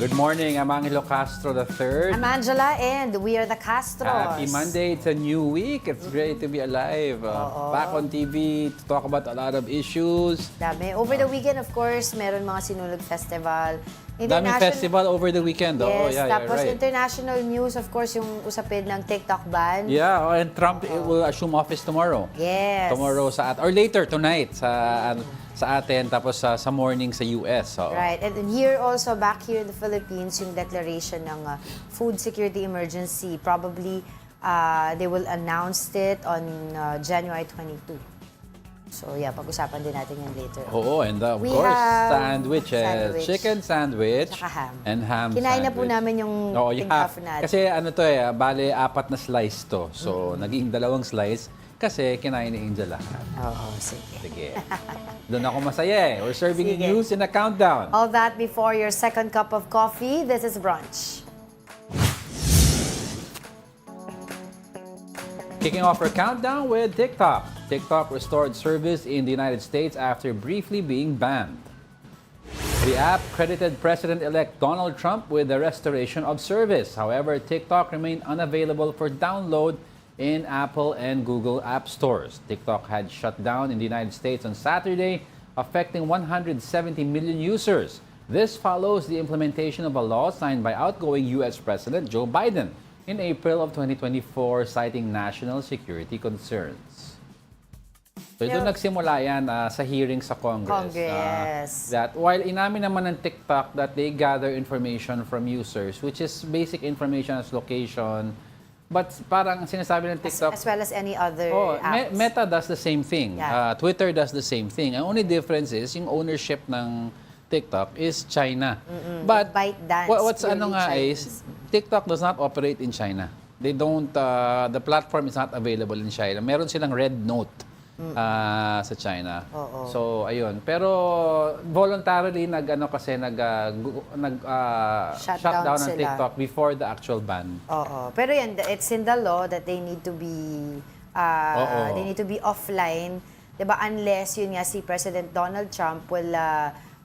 Good morning, I'm Angelo Castro III. I'm Angela and we are the Castros. Happy Monday, it's a new week. It's great to be alive. Back on TV to talk about a lot of issues. Dami. Over the weekend, of course, meron mga sinulog festival. Daming festival over the weekend. Yes, tapos right. international news, of course, yung usapin ng TikTok ban. Yeah, and Trump will assume office tomorrow. Yes. Tomorrow or later tonight sa atin, tapos sa morning sa US. So. Right. And then here also, back here in the Philippines, yung declaration ng food security emergency. Probably, they will announce it on January 22. So yeah, pag-usapan din natin yan later. Oo, and of course, sandwiches. Chicken sandwich. Saka ham. And ham Kinain sandwich. na po namin yung half natin. Kasi ano to bale 4 na slice to. So, naging 2 slice kasi kinain ni Angel lahat. Oo, sige. Sige. Doon ako masaya We're serving you news in a countdown. All that before your second cup of coffee. This is Brunch. Kicking off our countdown with TikTok. TikTok restored service in the United States after briefly being banned. The app credited President-elect Donald Trump with the restoration of service. However, TikTok remained unavailable for download in Apple and Google app stores. TikTok had shut down in the United States on Saturday, affecting 170 million users. This follows the implementation of a law signed by outgoing U.S. President Joe Biden in April of 2024, citing national security concerns. So ito nagsimula yan sa hearing sa Congress. That while inamin naman ng TikTok that they gather information from users, which is basic information as location, but parang sinasabi ng TikTok... As well as any other apps. Meta does the same thing. Yeah. Twitter does the same thing. Ang only difference is yung ownership ng TikTok is China. But what's ano nga is, TikTok does not operate in China. They don't, the platform is not available in China. Meron silang red note sa China. So, ayun. Pero voluntarily shut down ng TikTok before the actual ban. Pero yan, it's in the law that they need to be offline, 'di ba? Unless yun nga si President Donald Trump will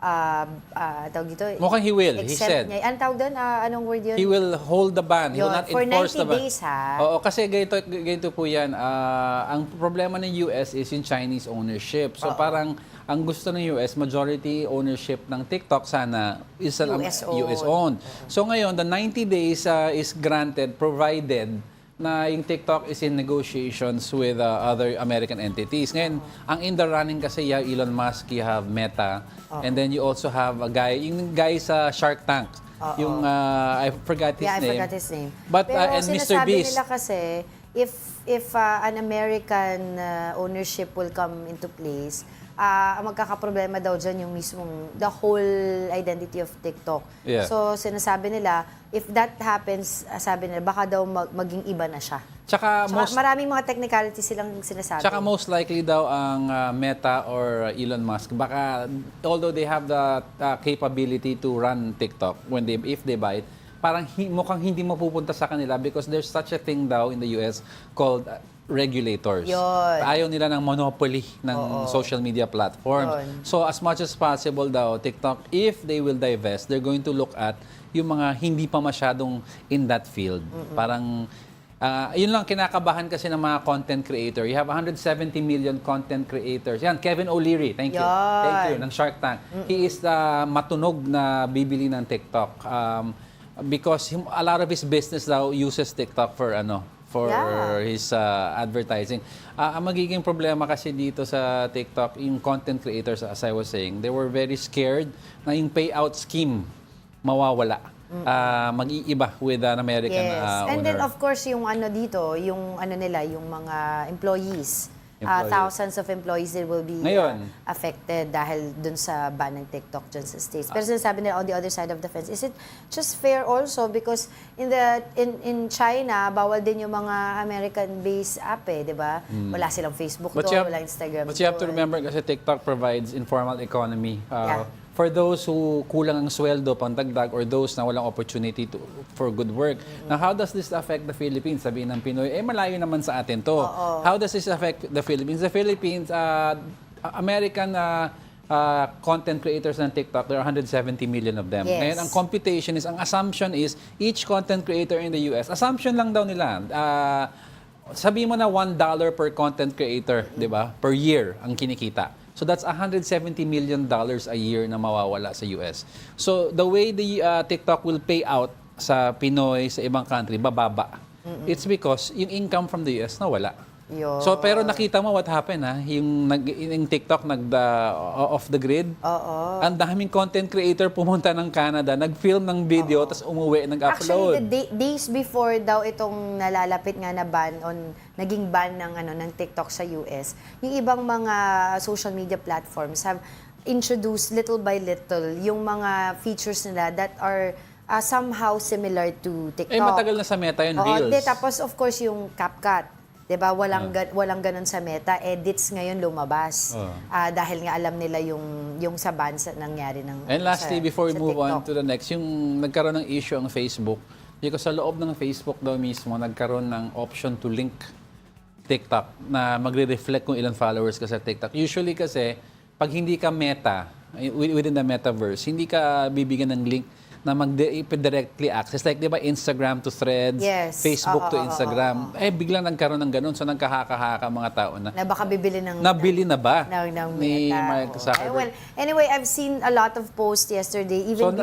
tawag dito, mukhang he will. He said. Niya. Anong tawag doon? Anong word yun? He will hold the ban. He will not enforce the ban. For 90 days, ha? Oo, kasi ganito po yan. Ang problema ng US is yung Chinese ownership. So parang ang gusto ng US, majority ownership ng TikTok sana is US owned. So ngayon, the 90 days is granted provided na yung TikTok is in negotiations with other American entities. Ngayon, ang in the running kasi you have Elon Musk, you have Meta, and then you also have yung guy sa Shark Tank. Yung, I forgot his name. I forgot his name. But, pero and Mr. sinasabi Beast. nila kasi, if an American ownership will come into place, magkakaproblema daw dyan yung mismong, the whole identity of TikTok. Yeah. So, sinasabi nila, if that happens, sabi nila, baka daw maging iba na siya. Tsaka maraming mga technicalities silang sinasabi. Tsaka most likely daw ang Meta or Elon Musk, baka, although they have the capability to run TikTok if they buy it, parang mukhang hindi mapupunta sa kanila because there's such a thing daw in the US called regulators. Yun. Ayaw nila ng monopoly ng social media platforms. Yun. So as much as possible daw, TikTok, if they will divest, they're going to look at yung mga hindi pa masyadong in that field. Parang, yun lang kinakabahan kasi ng mga content creator. You have 170 million content creators. Yan, Kevin O'Leary, thank you. Thank you, ng Shark Tank. He is matunog na bibili ng TikTok. Because a lot of his business daw uses TikTok for his advertising. Ang magiging problema kasi dito sa TikTok, yung content creators, as I was saying, they were very scared na yung payout scheme mawawala. Mag-iiba with an American owner. And then of course, yung dito, yung yung mga employees. Thousands of employees that will be affected dahil dun sa ban ng TikTok dyan sa States. Pero sinasabi nila on the other side of the fence, is it just fair also because in China, bawal din yung mga American-based app di ba? Wala silang Facebook doon, wala Instagram. But you have to remember kasi TikTok provides informal economy. For those who kulang ang sweldo, pantagdag, or those na walang opportunity for good work. Now, how does this affect the Philippines? Sabihin ng Pinoy, malayo naman sa atin to. How does this affect the Philippines? The Philippines, American content creators ng TikTok, there are 170 million of them. Yes. Ngayon, ang computation is, ang assumption is, each content creator in the US, assumption lang daw nila, sabi mo na $1 per content creator, di ba? Per year ang kinikita. So that's $170 million a year na mawawala sa US. So the way the TikTok will pay out sa Pinoy, sa ibang country, bababa. It's because yung income from the US nawala. So pero nakita mo what happened yung TikTok off the grid. Ang daming content creator pumunta ng Canada, nag-film ng video tapos umuwi, nag-upload. Actually, the days before daw itong nalalapit nga na naging ban ng TikTok sa US, yung ibang mga social media platforms have introduced little by little yung mga features nila that are somehow similar to TikTok. Matagal na sa Meta yun, Reels. Tapos of course yung CapCut. 'Di ba? Walang ganun sa Meta. Edits ngayon lumabas. Dahil nga alam nila yung sa ban nangyari ng And lastly, before we move TikTok. on to the next, yung nagkaroon ng issue ang Facebook, because sa loob ng Facebook daw mismo, nagkaroon ng option to link TikTok na magre-reflect kung ilang followers ka sa TikTok. Usually kasi, pag hindi ka Meta, within the Metaverse, hindi ka bibigyan ng link na mag-directly access. Like, di ba, Instagram to Threads, Facebook to Instagram. Biglang nagkaroon ng ganun. So, nagkahaka-haka mga tao na baka bibili ng... Nabili na ba? Ng ni Mark Meta. Zuckerberg? Well, anyway, I've seen a lot of posts yesterday, even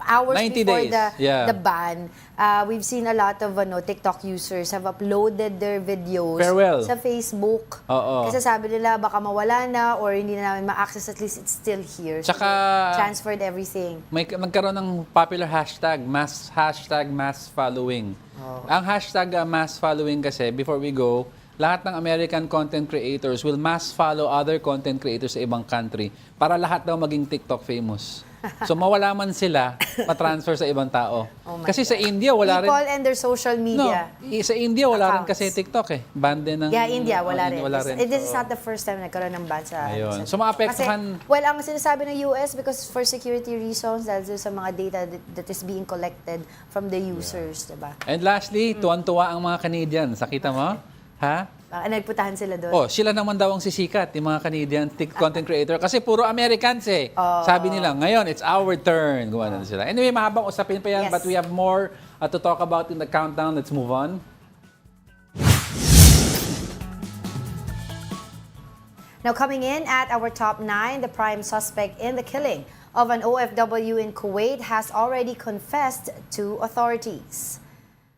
hours 90 before days. the ban. We've seen a lot of TikTok users have uploaded their videos sa Facebook. Kasi sabi nila, baka mawala na or hindi na namin ma-access, at least it's still here. Tsaka, so transferred everything. Nagkaroon ng popular hashtag mass following. Ang hashtag mass following kasi, before we go, lahat ng American content creators will mass follow other content creators sa ibang country para lahat daw maging TikTok famous. So mawala man sila, matransfer sa ibang tao. Kasi sa India wala rin. People and their social media. No, sa India wala rin kasi TikTok Ban din ng... India wala rin. This is not the first time nagkaroon ng ban sa... Ayun. So maapektuhan... Kasi, ang sinasabi ng US, because for security reasons, dahil sa mga data that is being collected from the users, diba? And lastly, tuwan-tuwa ang mga Canadians. Nakita mo? Ha? Nagputahan sila doon. Sila naman daw ang sisikat, yung mga Canadian content creator. Kasi puro Americans Sabi nila, ngayon, it's our turn. Gumana na sila. Anyway, mahabang usapin pa yan, but we have more to talk about in the countdown. Let's move on. Now, coming in at our top 9, the prime suspect in the killing of an OFW in Kuwait has already confessed to authorities.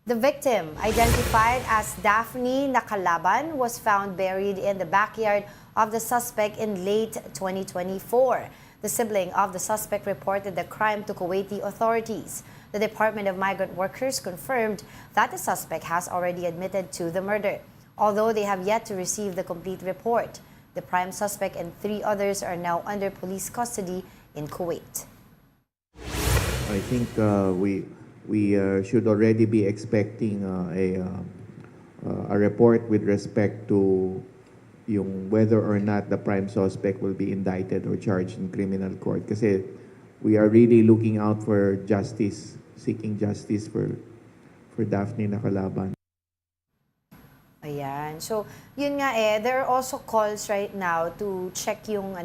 The victim, identified as Daphne Nakalaban, was found buried in the backyard of the suspect in late 2024. The sibling of the suspect reported the crime to Kuwaiti authorities. The Department of Migrant Workers confirmed that the suspect has already admitted to the murder, although they have yet to receive the complete report. The prime suspect and 3 others are now under police custody in Kuwait. I think we should already be expecting a report with respect to whether or not the prime suspect will be indicted or charged in criminal court. Kasi we are really looking out for justice, seeking justice for Daphne Nakalaban. Ayan. So, yun nga there are also calls right now to check yung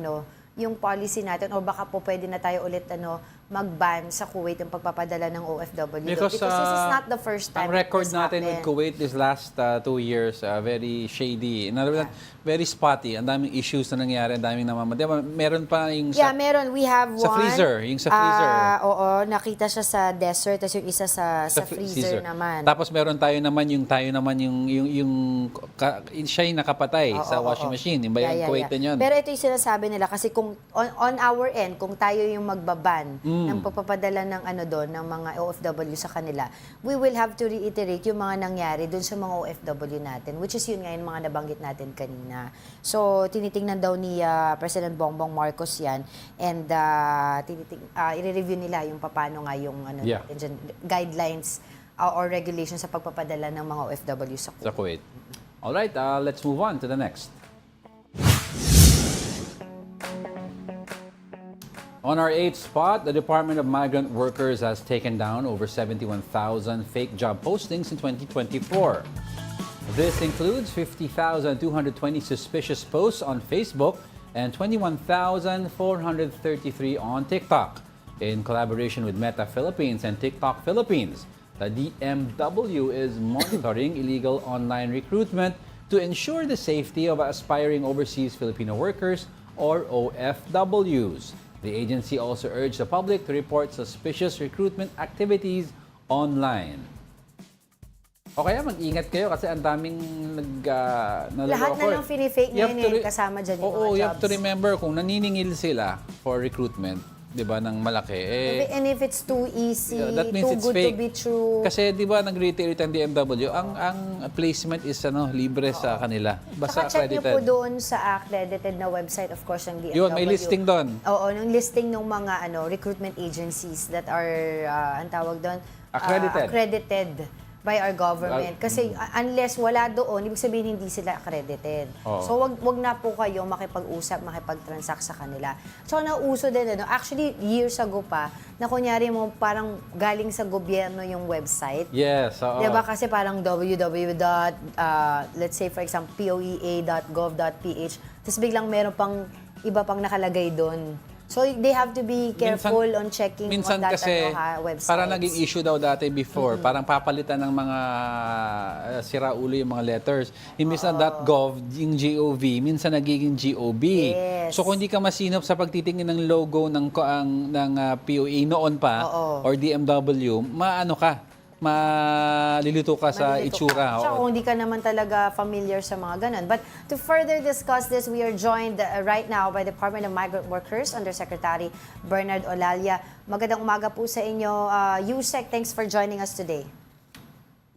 policy natin o baka po pwede na tayo ulit mag-ban sa Kuwait yung pagpapadala ng OFW. Because this is not the first time. Ang record natin with Kuwait this last 2 years, very shady. In other words, very spotty. Ang daming issues na nangyari, ang daming namamatay. Meron pa yung meron. We have sa one. Yung sa freezer. Nakita siya sa desert, tapos yung isa sa freezer naman. Tapos meron tayo naman yung siya yung nakapatay sa washing machine. Yung ba yung Kuwait yun? Pero ito yung sinasabi nila kasi kung on our end, kung tayo yung magbaban ng pagpapadala ng ng mga OFW sa kanila, we will have to reiterate yung mga nangyari dun sa mga OFW natin, which is yun nga yung mga nabanggit natin kanina. So, tinitingnan daw ni President Bongbong Marcos yan, and i-review nila yung paano nga yung guidelines or regulations sa pagpapadala ng mga OFW sa Kuwait. Alright, let's move on to the next. On our 8th spot, the Department of Migrant Workers has taken down over 71,000 fake job postings in 2024. This includes 50,220 suspicious posts on Facebook and 21,433 on TikTok. In collaboration with Meta Philippines and TikTok Philippines, the DMW is monitoring illegal online recruitment to ensure the safety of aspiring overseas Filipino workers or OFWs. The agency also urged the public to report suspicious recruitment activities online. O kaya mag-ingat kayo kasi ang daming naloloko. Lahat na lang fini-fake ngayon kasama dyan yung mga jobs. You have to remember kung naniningil sila for recruitment, di ba, ng malaki. And if it's too easy, that means too it's good fake. to be true. Kasi di ba nag-reiterate ang DMW, ang placement is libre sa kanila. Basta Saka check accredited. nyo po doon sa accredited na website, of course, ng DMW. Yun, may listing doon. Oo, ng listing ng mga recruitment agencies that are, ang tawag doon, accredited by our government. Kasi unless wala doon, ibig sabihin hindi sila accredited. So wag na po kayo makipag-usap, makipag-transact sa kanila. So nauso din, actually years ago pa, na kunyari mo parang galing sa gobyerno yung website. Yes, oo. Diba kasi parang let's say for example, poea.gov.ph, tapos biglang meron pang iba pang nakalagay doon. So they have to be careful on checking minsan on that kasi, websites. parang naging issue daw dati before, parang papalitan ng mga siraulo yung mga letters. Imbis na .gov, yung .gov, minsan nagiging .gob. Yes. So kung hindi ka masinop sa pagtitingin ng logo ng POA noon pa, or DMW, malilito ka sa itsura. So kung hindi ka naman talaga familiar sa mga ganun. But to further discuss this, we are joined right now by Department of Migrant Workers Undersecretary Bernard Olalia. Magandang umaga po sa inyo. Yusek, thanks for joining us today.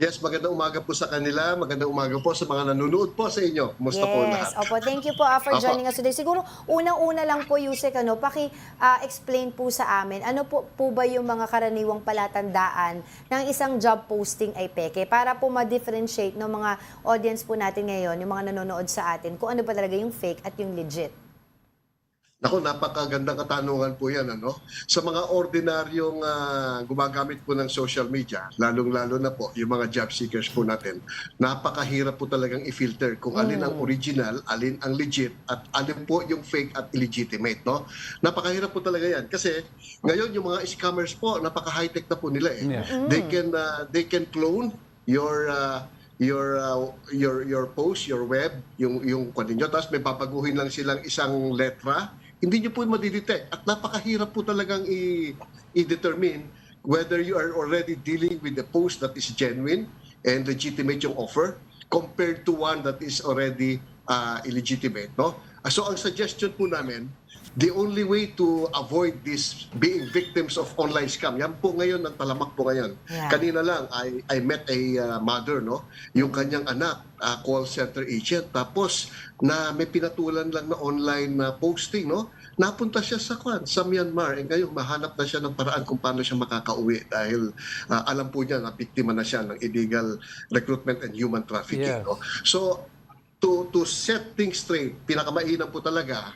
Yes, magandang umaga po sa kanila. Magandang umaga po sa mga nanonood po sa inyo. Kumusta po lahat? Yes, opo. Thank you po for joining us today. Siguro, unang-una lang po, Yusek, paki-explain po sa amin, ano po ba yung mga karaniwang palatandaan ng isang job posting ay peke para po ma-differentiate ng mga audience po natin ngayon, yung mga nanonood sa atin, kung ano ba talaga yung fake at yung legit. Naku, napakagandang katanungan po yan. Sa mga ordinaryong gumagamit po ng social media, lalong-lalo na po yung mga job seekers po natin, napakahirap po talagang i-filter kung alin ang original, alin ang legit, at alin po yung fake at illegitimate. Napakahirap po talaga yan. Kasi ngayon yung mga scammers po, napaka-high-tech na po nila. Yeah. They can clone your post, your web, yung kanino, tapos may papaguhin lang silang isang letra. Hindi nyo po madidetect at napakahirap po talagang i-determine whether you are already dealing with a post that is genuine and legitimate yung offer compared to one that is already illegitimate. So ang suggestion po namin, the only way to avoid this being victims of online scam, yan po ngayon ang talamak po ngayon. Yeah. Kanina lang, I met a mother, yung kanyang anak, call center agent, tapos na may pinatulan lang na online posting, napunta siya sa Myanmar, ngayon mahanap na siya ng paraan kung paano siya makakauwi dahil alam po niya na biktima na siya ng illegal recruitment and human trafficking. Yeah. So, to set things straight, pinakamainam po talaga,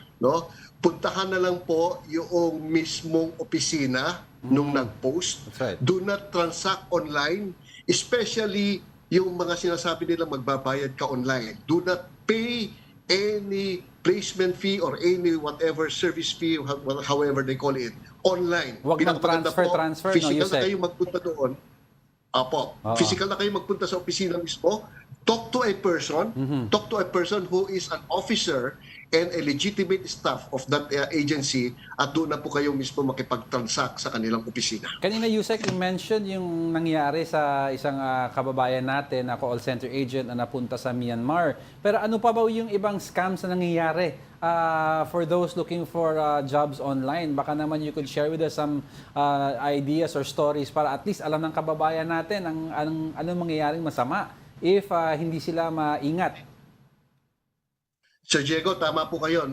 puntahan na lang po yung mismong opisina nung nag-post. Right. Do not transact online, especially yung mga sinasabi nila magbabayad ka online. Do not pay any placement fee or any whatever service fee, however they call it, online. Huwag mag-transfer, physical na kayo magpunta doon. Physical na kayo magpunta sa opisina mismo. Talk to a person who is an officer and a legitimate staff of that agency at doon na po kayo mismo makipag-transact sa kanilang opisina. Kanina, Yusek, you mentioned yung nangyari sa isang kababayan natin na call center agent na napunta sa Myanmar. Pero ano pa ba yung ibang scams na nangyayari for those looking for jobs online? Baka naman you could share with us some ideas or stories para at least alam ng kababayan natin anong mangyayaring masama if hindi sila maingat. Sir Diego, tama po kayo,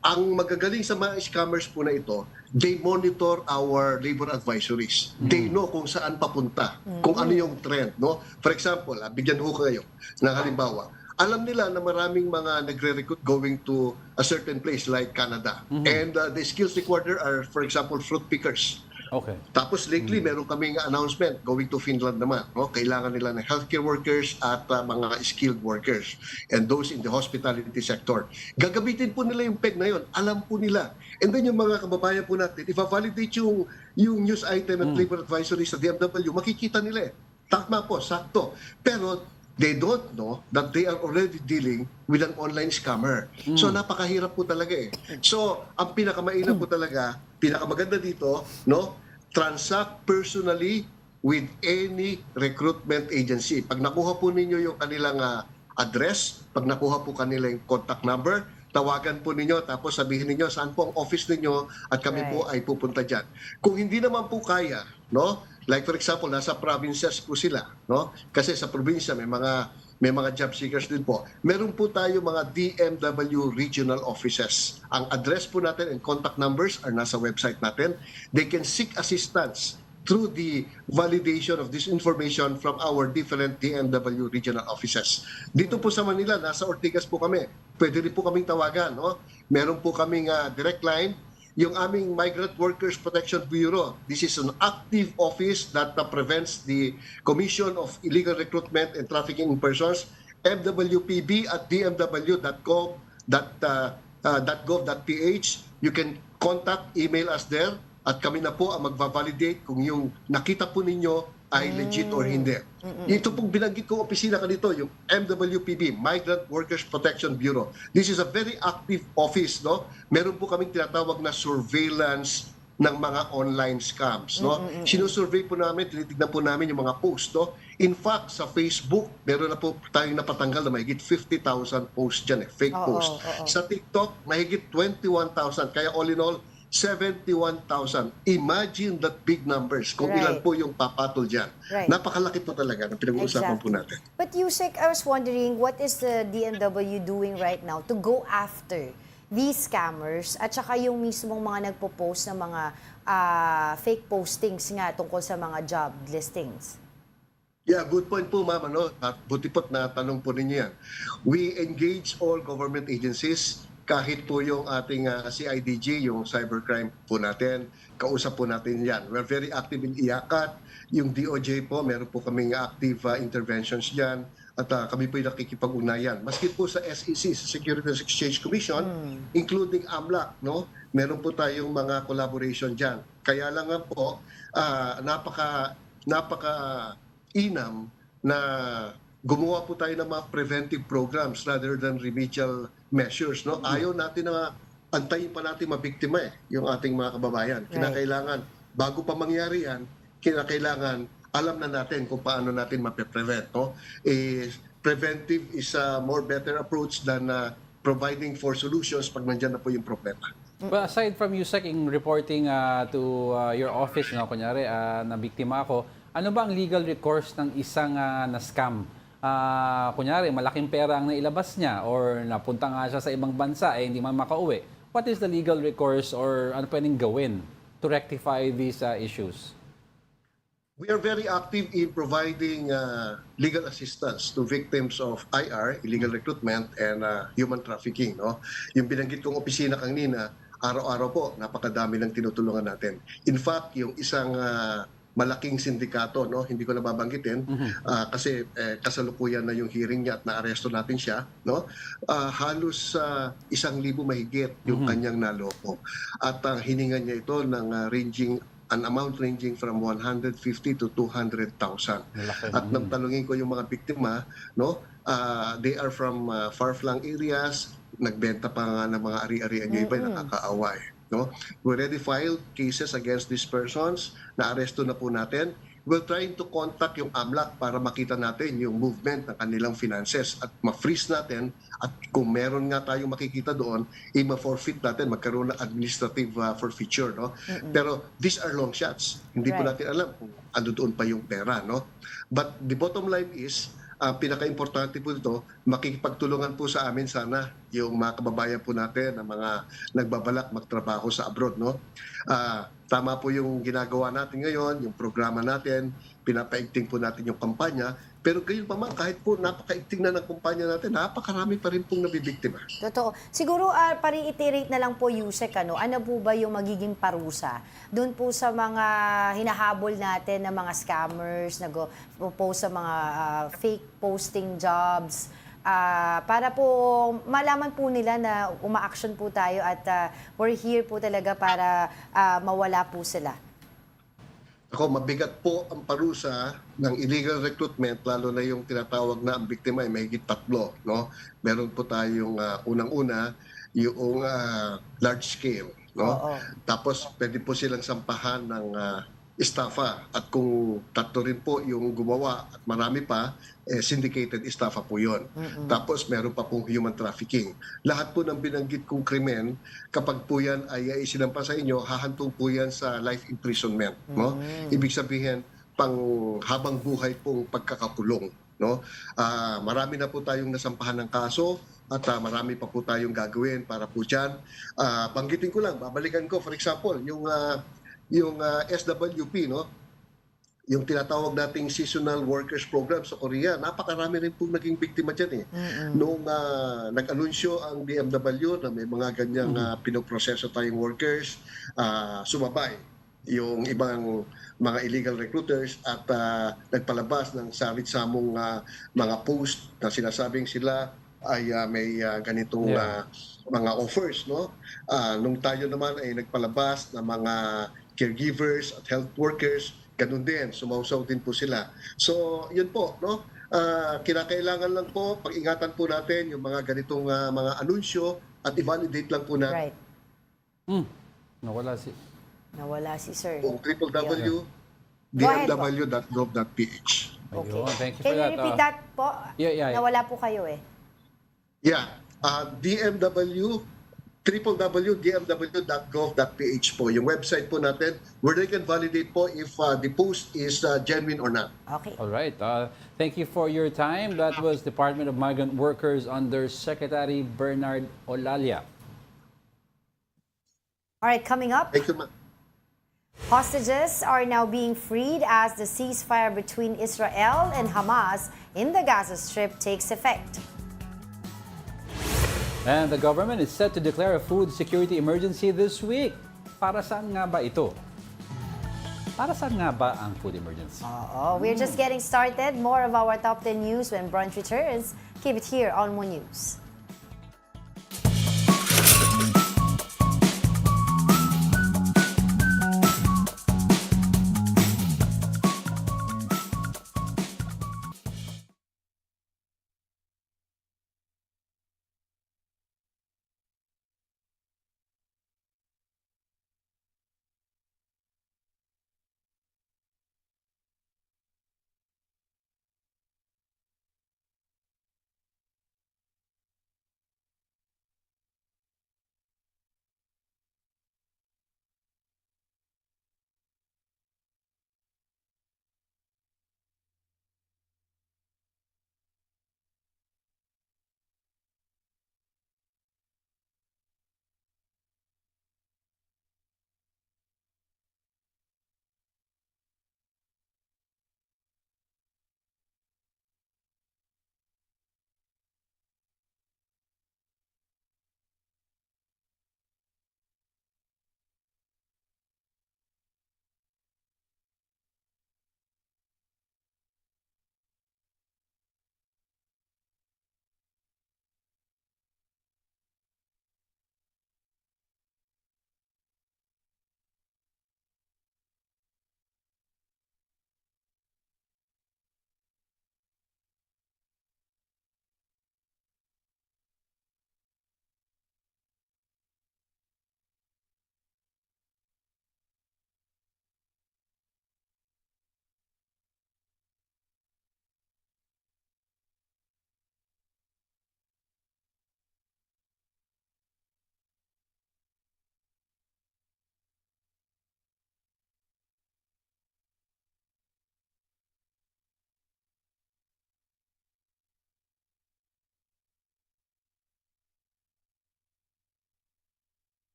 Ang magagaling sa mga scammers po na ito, they monitor our labor advisories. They know kung saan papunta, kung ano yung trend, For example, bigyan ho kayo ng halimbawa. Alam nila na maraming mga nagre-recruit going to a certain place like Canada. And the skills required are, for example, fruit pickers. Okay. Tapos lately, meron kaming announcement going to Finland naman. No? Kailangan nila ng healthcare workers at mga skilled workers and those in the hospitality sector. Gagamitin po nila yung PEG na yun. Alam po nila. And then yung mga kababayan po natin, i-validate yung news item at labor advisory sa DMW, makikita nila eh. Tama po, sakto. Pero they don't know that they are already dealing with an online scammer. So napakahirap po talaga eh. So ang pinakamainam po talaga, pinakamaganda dito, no? Transact personally with any recruitment agency. Pag nakuha po ninyo yung kanilang address, pag nakuha po kanila yung contact number, tawagan po ninyo tapos sabihin ninyo saan po ang office ninyo at kami po ay pupunta dyan. Kung hindi naman po kaya, no? Like for example, nasa provinces po sila, no? Kasi sa probinsya may mga job seekers din po. Meron po tayo mga DMW regional offices. Ang address po natin and contact numbers are nasa website natin. They can seek assistance through the validation of this information from our different DMW regional offices. Dito po sa Manila, nasa Ortigas po kami. Pwede rin po kaming tawagan, no? Meron po kaming direct line. Yung aming Migrant Workers Protection Bureau, this is an active office that prevents the commission of illegal recruitment and trafficking in persons. MWPB at dmw.gov.ph. You can contact, email us there at kami na po ang magva-validate kung yung nakita po ninyo ay legit or hindi. Ito pong binanggit kong opisina kanito, yung MWPB, Migrant Workers Protection Bureau. This is a very active office, no? Meron po kaming tinatawag na surveillance ng mga online scams, no? Sinusurvey po namin, tinitignan po namin yung mga posts, no? In fact, sa Facebook, meron na po tayong napatanggal na mahigit 50,000 posts dyan, fake posts. Sa TikTok, mahigit 21,000. Kaya all in all, 71,000. Imagine that big numbers kung ilan po yung papatol dyan. Napakalaki po talaga ng pinag-uusapan po natin. But Yusek, I was wondering, what is the DMW doing right now to go after these scammers at saka yung mismong mga nagpo-post ng mga fake postings nga tungkol sa mga job listings? Yeah, good point po, ma'am. Ano? At buti po't na tanong po ninyo yan. We engage all government agencies, kahit po yung ating CIDG, yung cybercrime po natin, kausap po natin yan. We're very active in IACAT. Yung DOJ po, meron po kaming active interventions dyan. At kami po yung nakikipag-ugnayan. Maski po sa SEC, sa Securities Exchange Commission, including AMLAC, no? Meron po tayong mga collaboration dyan. Kaya lang nga po, napaka-inam na gumawa po tayo ng mga preventive programs rather than remedial measures, no? Ayaw natin na antayin pa natin mabiktima yung ating mga kababayan. Kinakailangan, bago pa mangyari yan, kinakailangan alam na natin kung paano natin mape-prevent, no? Preventive is a more better approach than providing for solutions pag nandyan na po yung problema. But aside from Yusek in reporting to your office, no, kunyari, na biktima ako, ano ba ang legal recourse ng isang na-scam? Kunyari, malaking pera ang nailabas niya or napunta nga siya sa ibang bansa hindi man makauwi. What is the legal recourse or ano pwedeng gawin to rectify these issues? We are very active in providing legal assistance to victims of IR, illegal recruitment, and human trafficking. No? Yung binanggit kong opisina kanina, araw-araw po, napakadami ng tinutulungan natin. In fact, yung isang malaking sindikato, no, hindi ko nababanggitin kasi kasalukuyan na yung hearing niya at naaresto natin siya, no. Halos 1,000 mahigit yung kanyang naloko. At hiningan niya ito ng an amount ranging from 150 to 200,000. At nang tanungin ko yung mga biktima, no, they are from far-flung areas, nagbenta pa nga ng mga ari-arian yung iba, nakakaaway. No? We already filed cases against these persons, na-aresto na po natin. We're trying to contact yung AMLAC para makita natin yung movement ng kanilang finances at ma-freeze natin at kung meron nga tayong makikita doon, ma-forfeit natin, magkaroon ng administrative forfeiture. No? Pero these are long shots. Hindi po natin alam kung ano doon pa yung pera. No? But the bottom line is, pinaka-importante po dito, makikipagtulungan po sa amin sana yung mga kababayan po natin na mga nagbabalak magtrabaho sa abroad, no? Tama po yung ginagawa natin ngayon, yung programa natin, pinapaigting po natin yung kampanya, pero gayon pa man, kahit po napakaigting na ng kampanya natin, napakarami pa rin pong nabibiktima. Totoo. Siguro, pare-iterate na lang po, Yusek, ano po ba yung magiging parusa doon po sa mga hinahabol natin na mga scammers, nag-post sa mga fake posting jobs, para po malaman po nila na uma-action po tayo at we're here po talaga para mawala po sila. Ako, mabigat po ang parusa ng illegal recruitment, lalo na yung tinatawag na ang biktima ay mahigit 3, no? Meron po tayong unang-una, yung large scale, no? Oo. Tapos pwede po silang sampahan ng estafa, at kung 3 rin po yung gumawa at marami pa, syndicated estafa po yun. Tapos meron pa pong human trafficking. Lahat po ng binanggit kong krimen, kapag po yan ay isinampa sa inyo, hahantong po yan sa life imprisonment, no? Ibig sabihin, pang habang buhay pong pagkakakulong, no? Marami na po tayong nasampahan ng kaso, at marami pa po tayong gagawin para po dyan. Banggitin ko lang, babalikan ko, for example, yung SWP, no? Yung tinatawag nating seasonal workers program sa Korea, napakarami rin pong naging biktima dyan eh. Noong nag-anunsyo ang BMW na may mga ganyang pinoproseso tayong workers, sumabay yung ibang mga illegal recruiters at nagpalabas ng sarit-samong mga post na sinasabing sila ay may ganitong mga offers, no? Nung tayo naman ay nagpalabas ng mga caregivers at health workers, ganun din, sumausaw din po sila. So, yun po, no? Kinakailangan lang po, pag-ingatan po natin yung mga ganitong mga anunsyo at i-validate lang po natin. Right. Nawala si Sir. Kung www.dmw.gov.ph. Okay. Ayun, thank you Can for you that. repeat that po? Yeah. Nawala po kayo eh. Yeah, www.dmw.gov.ph po, yung website po natin where they can validate po if the post is genuine or not. Okay. All right. Thank you for your time. That was Department of Migrant Workers under Secretary Bernard Olalia. All right, coming up. Thank you, ma'am. Hostages are now being freed as the ceasefire between Israel and Hamas in the Gaza Strip takes effect. And the government is set to declare a food security emergency this week. Para saan nga ba ito? Para saan nga ba ang food emergency? We're just getting started. More of our top 10 news when brunch returns. Keep it here on One News.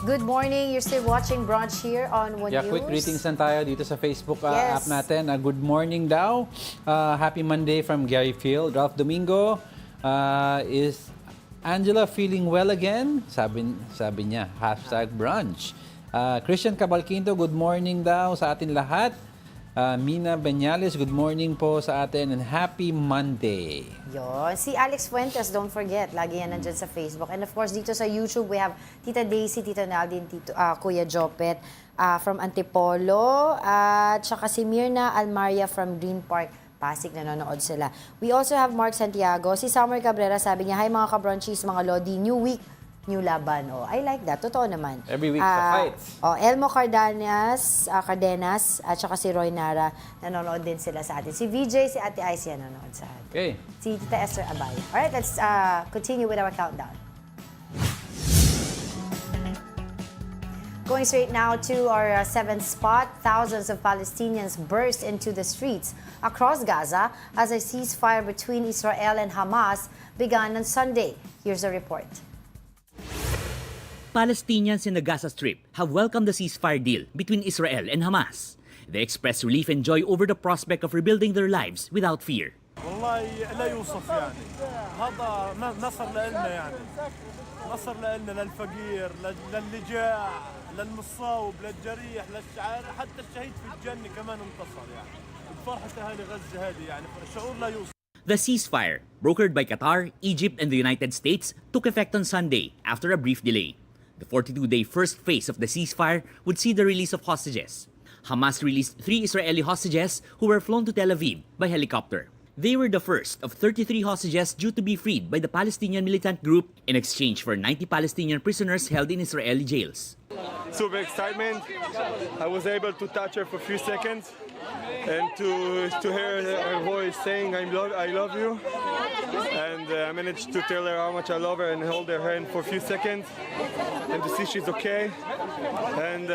Good morning. You're still watching Brunch here on One Yeah, News. quick greetings lang tayo dito sa Facebook Yes. app natin. Good morning daw. Happy Monday from Gary Field. Ralph Domingo, is Angela feeling well again? Sabi niya, #brunch. Christian Cabalquinto, good morning daw sa atin lahat. Mina Benyales, good morning po sa atin and happy Monday. Yon. Si Alex Fuentes, don't forget, lagi yan nandyan sa Facebook. And of course, dito sa YouTube, we have Tita Daisy, Tita Naldin, Kuya Jopet from Antipolo, at saka si Mirna Almaria from Green Park, Pasig, nanonood sila. We also have Mark Santiago. Si Summer Cabrera, sabi niya, hi mga kabrunchies, mga Lodi, new week, new laban. Oh, I like that. Totoo naman. Every week sa fights. Elmo Cardenas, at saka si Roy Nara, nanonood din sila sa atin. Si VJ, si Ate Icy, nanonood sa atin. Okay. Si Tita Esther Abay. Alright, let's continue with our countdown. Going straight now to our seventh spot, thousands of Palestinians burst into the streets across Gaza as a ceasefire between Israel and Hamas began on Sunday. Here's a report. Palestinians in the Gaza Strip have welcomed the ceasefire deal between Israel and Hamas. They express relief and joy over the prospect of rebuilding their lives without fear. والله لا يوصف يعني هذا نصر لنا يعني نصر لنا للفقير للي جاع للمصاوب للجريح للشعار حتى الشهيد في الجنة كمان انتصر يعني بفرحة أهالي غزة هذه يعني شعور لا يوصف. The ceasefire, brokered by Qatar, Egypt, and the United States, took effect on Sunday after a brief delay. The 42-day first phase of the ceasefire would see the release of hostages. Hamas released 3 Israeli hostages who were flown to Tel Aviv by helicopter. They were the first of 33 hostages due to be freed by the Palestinian militant group in exchange for 90 Palestinian prisoners held in Israeli jails. Super excitement. I was able to touch her for a few seconds and to hear her voice saying I love you, and I managed to tell her how much I love her and hold her hand for a few seconds and to see she's okay, and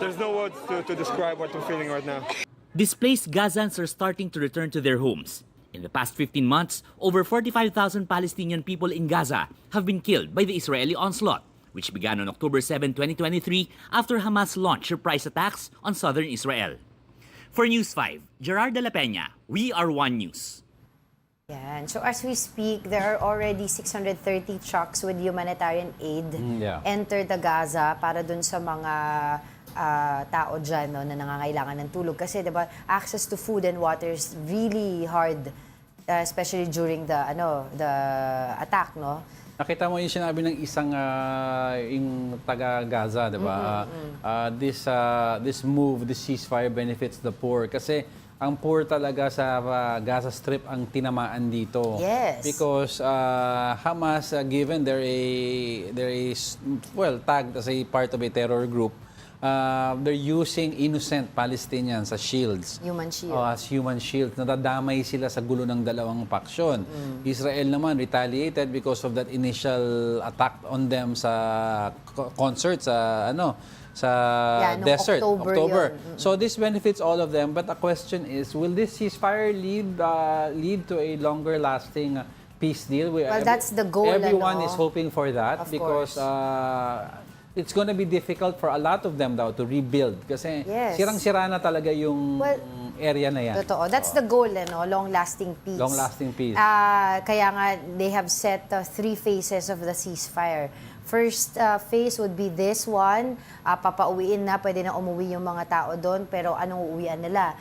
there's no words to describe what I'm feeling right now. Displaced Gazans are starting to return to their homes. In the past 15 months, over 45,000 Palestinian people in Gaza have been killed by the Israeli onslaught, which began on October 7, 2023 after Hamas launched surprise attacks on southern Israel. For News 5, Gerard de la Peña, We Are One News. Yan. So as we speak, there are already 630 trucks with humanitarian aid entered the Gaza para dun sa mga tao dyan, no, na nangangailangan ng tulog. Kasi diba, access to food and water is really hard, especially during the attack, no? Nakita mo yung sinabi ng isang yung taga-Gaza, di ba? This move, this ceasefire benefits the poor. Kasi ang poor talaga sa Gaza Strip ang tinamaan dito. Yes. Because Hamas, given they're tagged as a part of a terror group, they're using innocent Palestinians as shields. Human shield. As human shield. Nadadamay sila sa gulo ng dalawang paksyon. Israel naman retaliated because of that initial attack on them sa concert sa desert, October. So this benefits all of them, but the question is, will this ceasefire lead to a longer lasting peace deal? Well, that's the goal. Everyone is hoping for that, Of because it's going to be difficult for a lot of them daw to rebuild kasi sirang-sira na talaga yung area na yan. Totoo. That's the goal, long-lasting peace. Long-lasting peace. Kaya nga, they have set 3 phases of the ceasefire. First phase would be this one. Papauwiin na, pwede na umuwi yung mga tao doon, pero anong uuwian nila?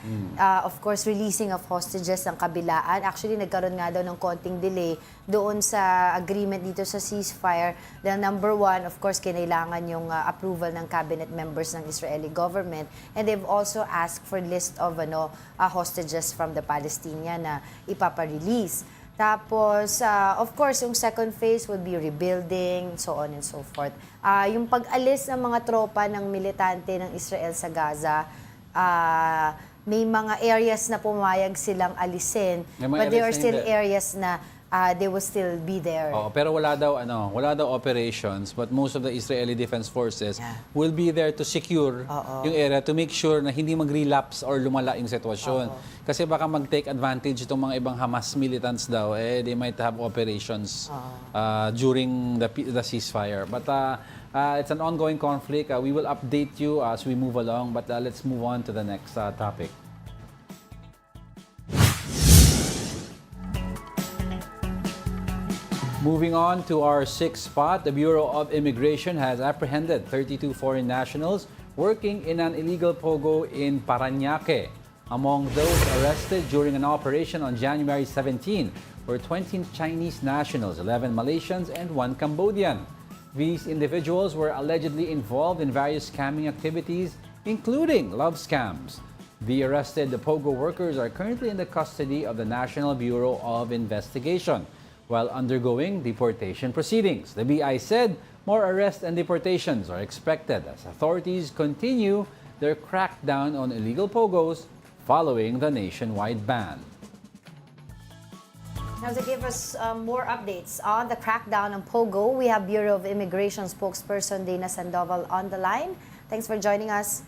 Of course, releasing of hostages ng kabilaan. Actually, nagkaroon nga daw ng konting delay doon sa agreement dito sa ceasefire. The number 1, of course, kinailangan yung approval ng cabinet members ng Israeli government. And they've also asked for list of hostages from the Palestinian na ipapa-release. Tapos, of course, yung second phase would be rebuilding, so on and so forth. Yung pag-alis ng mga tropa ng militante ng Israel sa Gaza, may mga areas na pumayag silang alisin, but there are still areas na they will still be there. Pero wala daw operations, but most of the Israeli Defense Forces will be there to secure yung area, to make sure na hindi mag-relapse or lumala yung sitwasyon. Kasi baka mag-take advantage itong mga ibang Hamas militants daw, they might have operations during the ceasefire. But It's an ongoing conflict. We will update you as we move along, but let's move on to the next topic. Moving on to our sixth spot, the Bureau of Immigration has apprehended 32 foreign nationals working in an illegal POGO in Parañaque. Among those arrested during an operation on January 17 were 20 Chinese nationals, 11 Malaysians, and 1 Cambodian. These individuals were allegedly involved in various scamming activities, including love scams. The arrested POGO workers are currently in the custody of the National Bureau of Investigation while undergoing deportation proceedings. The BI said more arrests and deportations are expected as authorities continue their crackdown on illegal POGOs following the nationwide ban. Now to give us more updates on the crackdown on POGO, we have Bureau of Immigration spokesperson Dana Sandoval on the line. Thanks for joining us.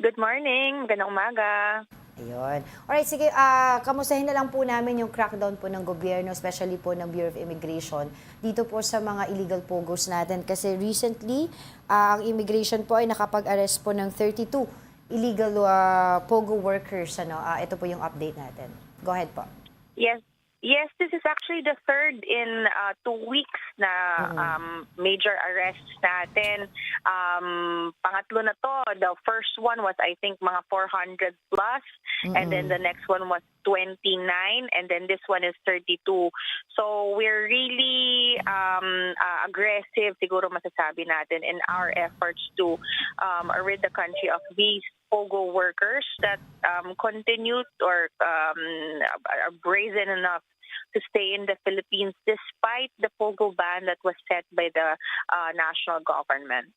Good morning. Magandang umaga. Ayun. Alright, sige, kamustahin na lang po namin yung crackdown po ng gobyerno, especially po ng Bureau of Immigration, dito po sa mga illegal POGOs natin. Kasi recently, ang immigration po ay nakapag-arrest po ng 32 illegal POGO workers. Ito po yung update natin. Go ahead po. Yes, this is actually the third in 2 weeks na major arrests natin. Pangatlo na to. The first one was, I think, mga 400 plus. And then the next one was 29. And then this one is 32. So we're really aggressive, siguro masasabi natin, in our efforts to rid the country of these POGO workers that continue or are brazen enough to stay in the Philippines despite the POGO ban that was set by the national government.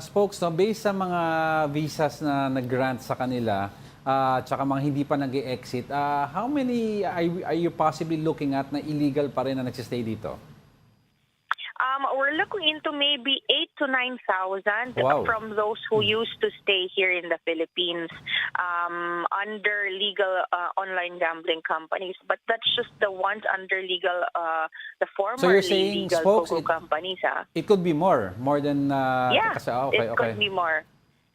Spokes, based sa mga visas na nag-grant sa kanila, tsaka mga hindi pa nag-e-exit, how many are you possibly looking at na illegal pa rin na nagsistay dito? We're looking into maybe 8,000 to 9,000 from those who used to stay here in the Philippines under legal online gambling companies. But that's just the ones under legal, the formerly legal POGO companies. It could be more than... it could be more.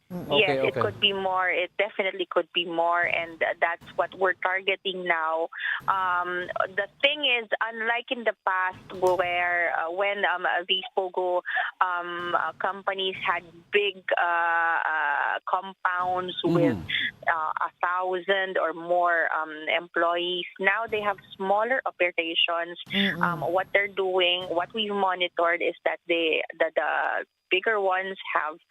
Yes, it could be more. It definitely could be more, and that's what we're targeting now. The thing is, unlike in the past, where when these POGO companies had big compounds with 1,000 or more employees, now they have smaller operations. What they're doing, what we've monitored, is that the bigger ones have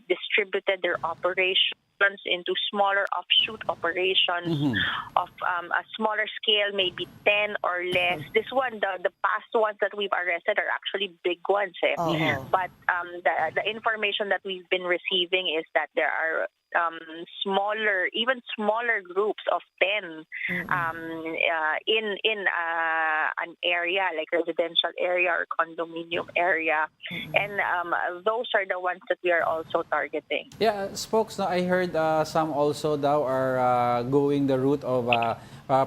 distributed their operations into smaller offshoot operations of a smaller scale, maybe 10 or less. This one, the past ones that we've arrested are actually big ones. But the information that we've been receiving is that there are even smaller groups of 10 in an area, like residential area or condominium area. And those are the ones that we are also targeting. Yeah, Spokes, I heard some also daw are going the route of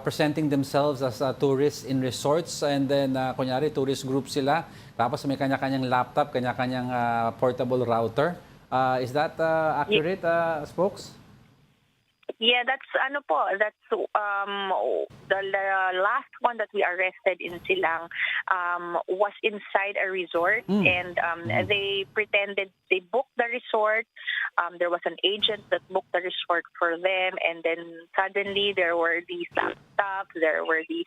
presenting themselves as tourists in resorts, and then kunyari tourist group sila, tapos may kanya-kanyang laptop, kanya-kanyang portable router. Is that accurate, Spokes? Yeah, that's the last one that we arrested in Silang was inside a resort, and they pretended they booked the resort. There was an agent that booked the resort for them, and then suddenly there were these laptops, there were these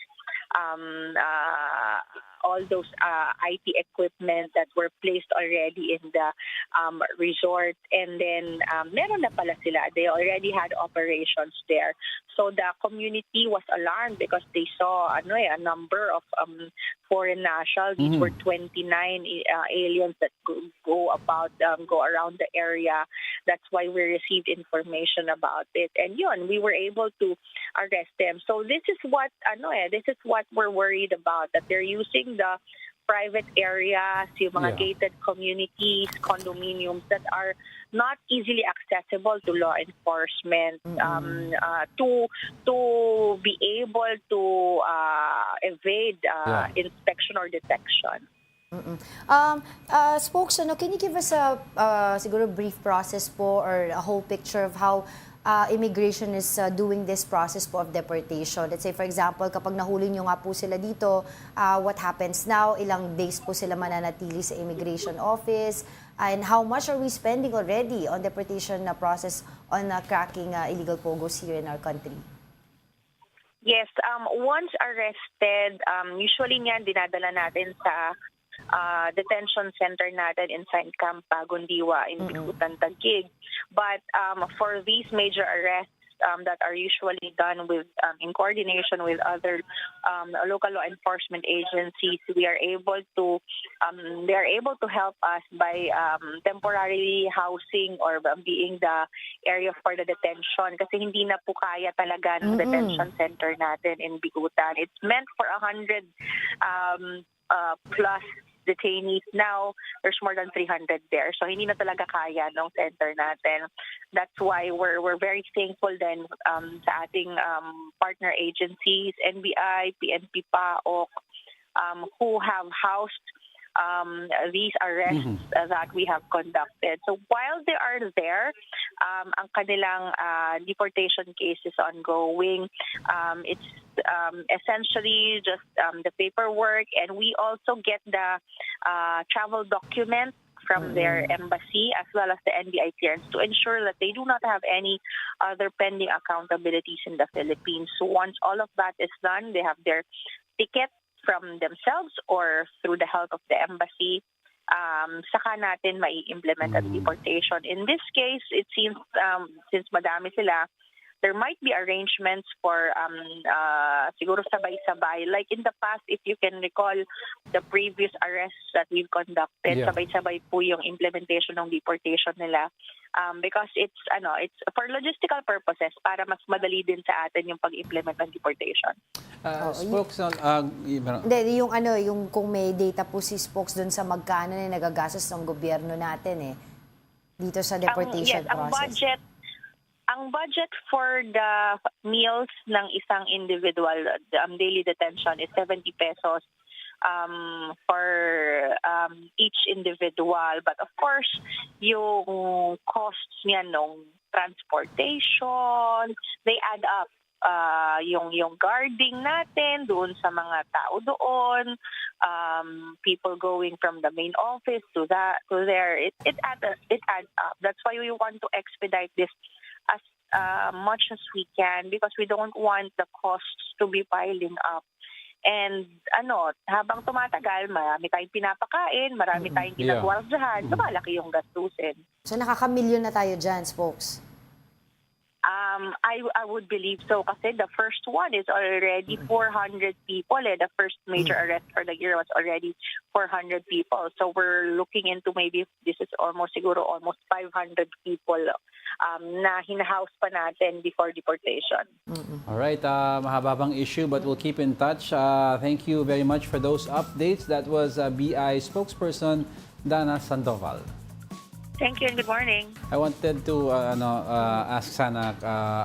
all those IT equipment that were placed already in the resort, and then meron na pala sila. They already had operations there. So the community was alarmed because they saw a number of foreign nationals. These were 29 aliens that go around the area. That's why we received information about it, and we were able to arrest them. So this is what we're worried about, that they're using the private areas, yung mga gated communities, condominiums that are not easily accessible to law enforcement, to be able to evade inspection or detection. Spokes, can you give us a siguro brief process po or a whole picture of how immigration is doing this process po of deportation? Let's say, for example, kapag nahuli nyo nga po sila dito, what happens now? Ilang days po sila mananatili sa immigration office? And how much are we spending already on deportation process on cracking illegal POGOs here in our country? Yes, once arrested, usually niyan dinadala natin sa detention center natin inside Camp Pagundiwa in Bikutan, Taguig. But for these major arrests that are usually done with in coordination with other local law enforcement agencies, we are able to they are able to help us by temporarily housing or being the area for the detention, kasi hindi na po kaya talaga ng detention center natin in Bikutan. It's meant for 100 plus detainees. Now, there's more than 300 there. So, hindi na talaga kaya ng center natin. That's why we're very thankful then sa ating partner agencies, NBI, PNP, PAOK, who have housed these arrests that we have conducted. So while they are there, ang kanilang deportation case is ongoing. It's essentially just the paperwork, and we also get the travel document from their embassy as well as the NBI clearance to ensure that they do not have any other pending accountabilities in the Philippines. So once all of that is done, they have their ticket from themselves or through the help of the embassy, saka natin mai-implement ang deportation. In this case, it seems since madami sila, there might be arrangements for siguro sabay-sabay. Like in the past, if you can recall the previous arrests that we've conducted, sabay-sabay po yung implementation ng deportation nila. Because it's for logistical purposes, para mas madali din sa atin yung pag-implement ng deportation. Spokes on Hindi, yung kung may data po si Spokes doon sa magkano na nagagastos ng gobyerno natin dito sa deportation process. Ang budget for the meals ng isang individual daily detention is 70 pesos for each individual. But of course, yung costs niya nung transportation, they add up. Yung guarding natin doon sa mga tao doon, people going from the main office to there, it adds up. That's why we want to expedite this as much as we can, because we don't want the costs to be piling up. And habang tumatagal, marami tayong pinapakain, marami tayong ginagwardyahan, lumalaki yung gastusin. So nakakamilyon na tayo dyan, Spokes? I would believe so, kasi the first one is already 400 people. The first major arrest for the year was already 400 people. So we're looking into maybe this is almost 500 people na hinahouse pa natin before deportation. All right, mahababang issue, but we'll keep in touch. Thank you very much for those updates. That was BI spokesperson Dana Sandoval. Thank you and good morning. I wanted to ask sana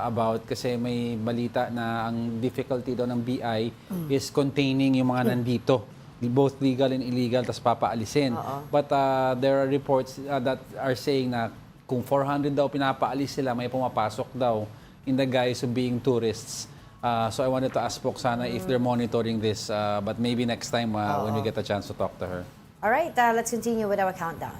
about, kasi may balita na ang difficulty daw ng BI is containing yung mga nandito, both legal and illegal, tas papaalisin. But there are reports that are saying na kung 400 daw pinapaalis sila, may pumapasok daw in the guise of being tourists. So I wanted to ask po sana if they're monitoring this, but maybe next time when we get a chance to talk to her. All right, let's continue with our countdown.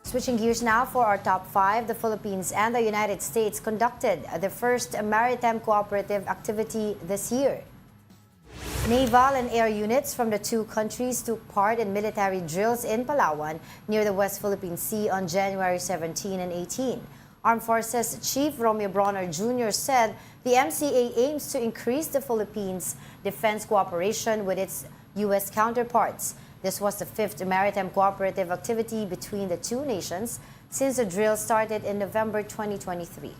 Switching gears now for our top 5, the Philippines and the United States conducted the first maritime cooperative activity this year. Naval and air units from the two countries took part in military drills in Palawan near the West Philippine Sea on January 17 and 18. Armed Forces Chief Romeo Bronner Jr. said the MCA aims to increase the Philippines' defense cooperation with its U.S. counterparts. This was the 5th maritime cooperative activity between the two nations since the drill started in November 2023.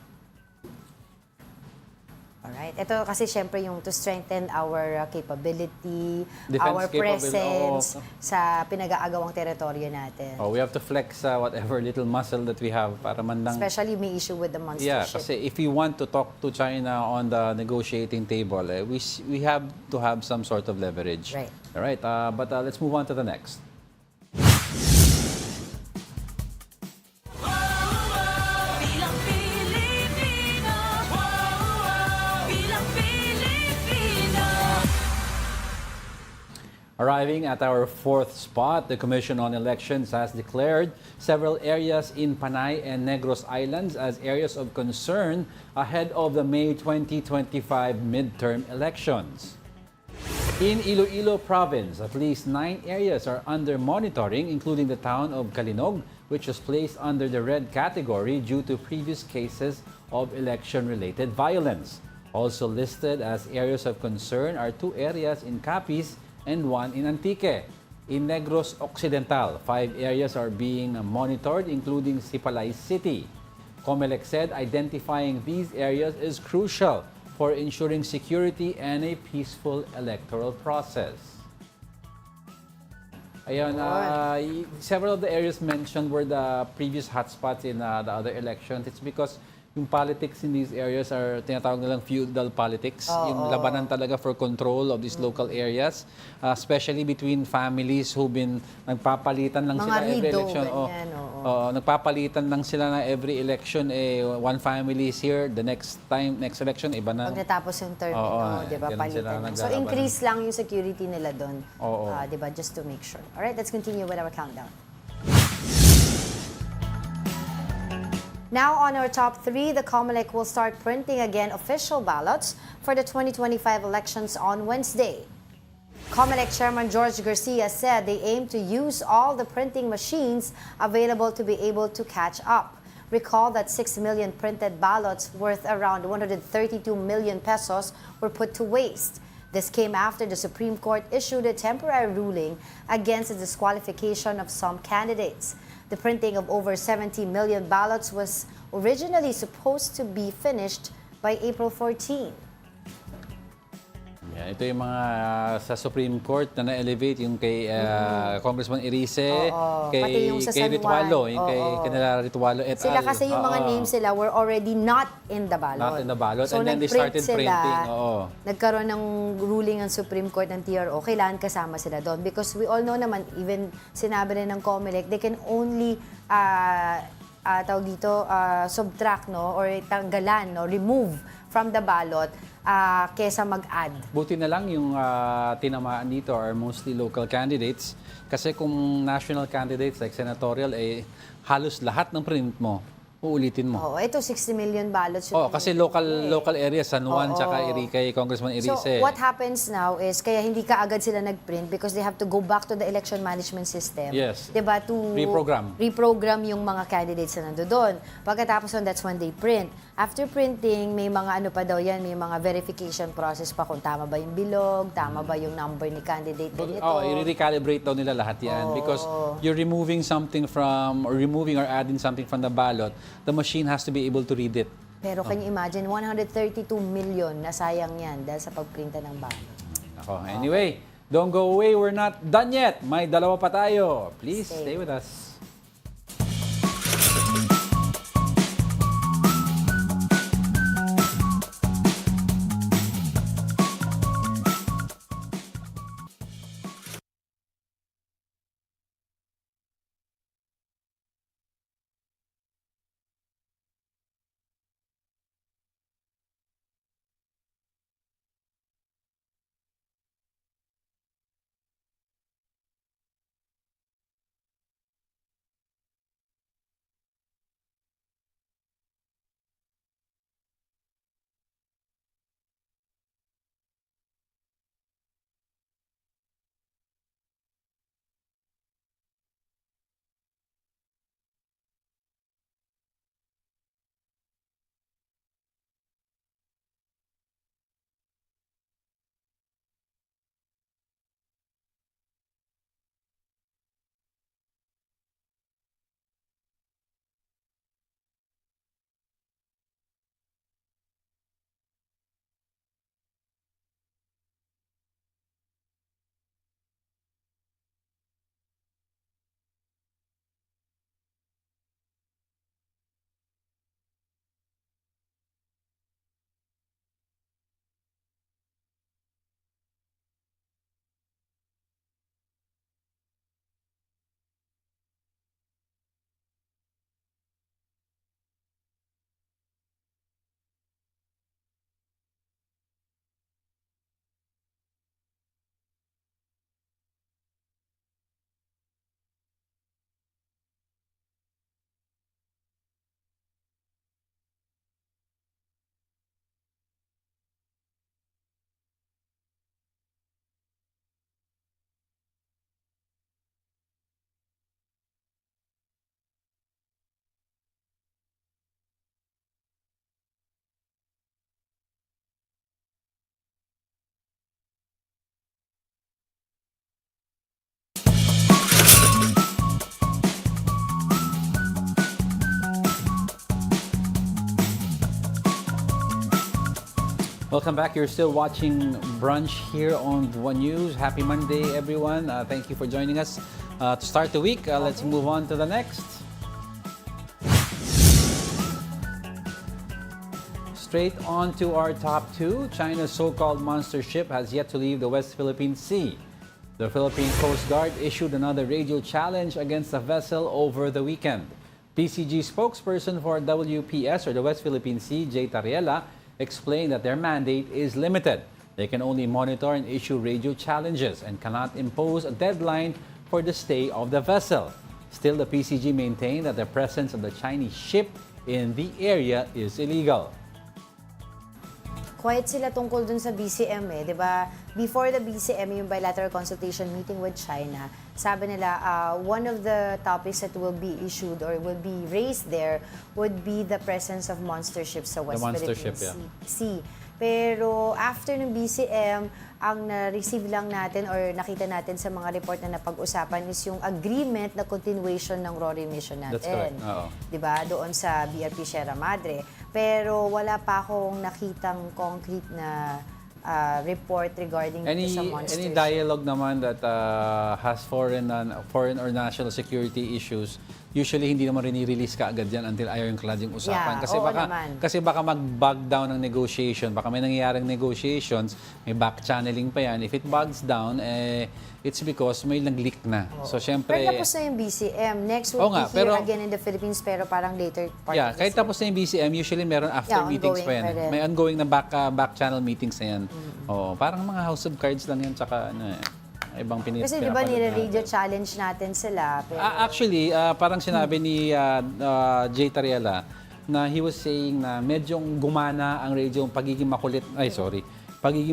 All right. Right. Ito kasi syempre yung to strengthen our capability, Defense our capability, presence sa pinag-aagawang teritoryo natin. We have to flex whatever little muscle that we have para man lang. Especially may issue with the monster Yeah, ship. kasi if we want to talk to China on the negotiating table, we have to have some sort of leverage. Right. All right, but let's move on to the next. Bilang Pilipino, bilang Pilipino. Arriving at our fourth spot, the Commission on Elections has declared several areas in Panay and Negros Islands as areas of concern ahead of the May 2025 midterm elections. In Iloilo Province, at least 9 areas are under monitoring, including the town of Kalinog, which was placed under the red category due to previous cases of election-related violence. Also listed as areas of concern are 2 areas in Capiz and 1 in Antique. In Negros Occidental, 5 areas are being monitored, including Sipalay City. COMELEC said identifying these areas is crucial for ensuring security and a peaceful electoral process. Ayun, several of the areas mentioned were the previous hotspots in the other elections. It's because yung politics in these areas are tinatawag nilang feudal politics. Yung labanan talaga for control of these local areas, especially between families who've been nagpapalitan lang Mga sila every rido, election. ganyan, Nagpapalitan lang sila na every election. One family is here, the next election, iba na. Pag natapos yung term, di ba, ganun sila palitan. So, naglalabanan. increase lang yung security nila doon. Oo. Di ba, just to make sure. Alright, let's continue with our countdown. Now on our top 3, the COMELEC will start printing again official ballots for the 2025 elections on Wednesday. COMELEC Chairman George Garcia said they aim to use all the printing machines available to be able to catch up. Recall that 6 million printed ballots worth around 132 million pesos were put to waste. This came after the Supreme Court issued a temporary ruling against the disqualification of some candidates. The printing of over 70 million ballots was originally supposed to be finished by April 14. Yeah, ito yung mga sa Supreme Court na na-elevate yung kay Congressman Irice, Pati yung sa kay San Juan. Ritualo, yung kay Kanila Ritualo et al. Sila kasi yung mga names sila were already not in the ballot. Not in the ballot. So, And then they nag-print started printing. Oo. Nagkaroon ng ruling ng Supreme Court ng TRO, kailangan kasama sila doon. Because we all know naman, even sinabi rin ng COMELEC, they can only subtract, no, or tanggalan, no, remove from the ballot kesa mag-add. Buti na lang yung tinamaan dito are mostly local candidates. Kasi kung national candidates like senatorial, halos lahat ng print mo, uulitin mo. Oo, ito 60 million ballots. Kasi local areas, San Juan, tsaka kay Congressman Irice. So, what happens now is, kaya hindi ka agad sila nag-print because they have to go back to the election management system. Yes. Diba? To reprogram yung mga candidates na nandoon. Pagkatapos nun, that's when they print. After printing, may mga ano pa daw yan, may mga verification process pa kung tama ba yung bilog, tama ba yung number ni candidate ganito. I-recalibrate daw nila lahat yan because you're removing something from, or removing or adding something from the ballot, the machine has to be able to read it. Pero can you imagine, 132 million na sayang yan dahil sa pagprinta ng ballot. Anyway, don't go away. We're not done yet. May dalawa pa tayo. Please stay with us. Welcome back. You're still watching Brunch here on One News. Happy Monday, everyone. Thank you for joining us to start the week. Let's move on to the next. Straight on to our top two. China's so-called monster ship has yet to leave the West Philippine Sea. The Philippine Coast Guard issued another radio challenge against the vessel over the weekend. PCG spokesperson for WPS, or the West Philippine Sea, Jay Tariela, explained that their mandate is limited. They can only monitor and issue radio challenges and cannot impose a deadline for the stay of the vessel. Still, the PCG maintained that the presence of the Chinese ship in the area is illegal. Quiet sila tungkol dun sa BCM di ba? Before the BCM, yung bilateral consultation meeting with China, sabi nila, one of the topics that will be issued or will be raised there would be the presence of monster ships sa West Philippine Sea. Pero after ng BCM, ang na-receive lang natin or nakita natin sa mga report na napag-usapan is yung agreement na continuation ng RORI mission natin. That's correct. Diba? Doon sa BRP Sierra Madre. Pero wala pa akong nakitang concrete na report regarding sa monster Any dialogue naman that has foreign or national security issues, usually hindi naman rin-release ka agad yan until ayaw yung klaseng usapan. Kasi baka mag-bog down ng negotiation, baka may nangyayaring negotiations, may back-channeling pa yan. If it bogs down, it's because may nag-leak na. So, syempre... Pero tapos na yung BCM. Next will be here again in the Philippines, pero parang later part of kahit tapos na yung BCM, usually meron after meetings pa yan. May ongoing na back-channel meetings na yan. Parang mga house of cards lang yan, tsaka ibang pinipili. Kasi di ba nire-radio challenge natin sila? Pero... Actually, parang sinabi ni Jay Tariela na he was saying na medyong gumana ang radio, pagiging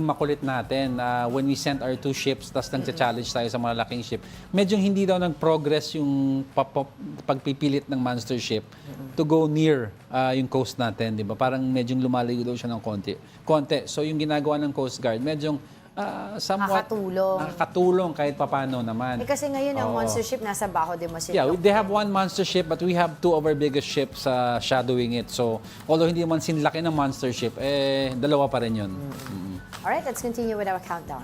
makulit natin when we sent our two ships, tas nag-challenge tayo sa mga laking ship. Medyong hindi daw nag-progress yung pagpipilit ng monster ship to go near yung coast natin, di ba? Parang medyong lumalayo daw siya ng konti. So yung ginagawa ng Coast Guard, medyong somewhat nakakatulong kahit papano naman. Kasi ngayon ang monster ship nasa Bajo de Masinloc. Yeah, they have one monster ship but we have two of our biggest ships shadowing it. So, although hindi man sinlaki ng monster ship, dalawa pa rin yun. Alright, let's continue with our countdown.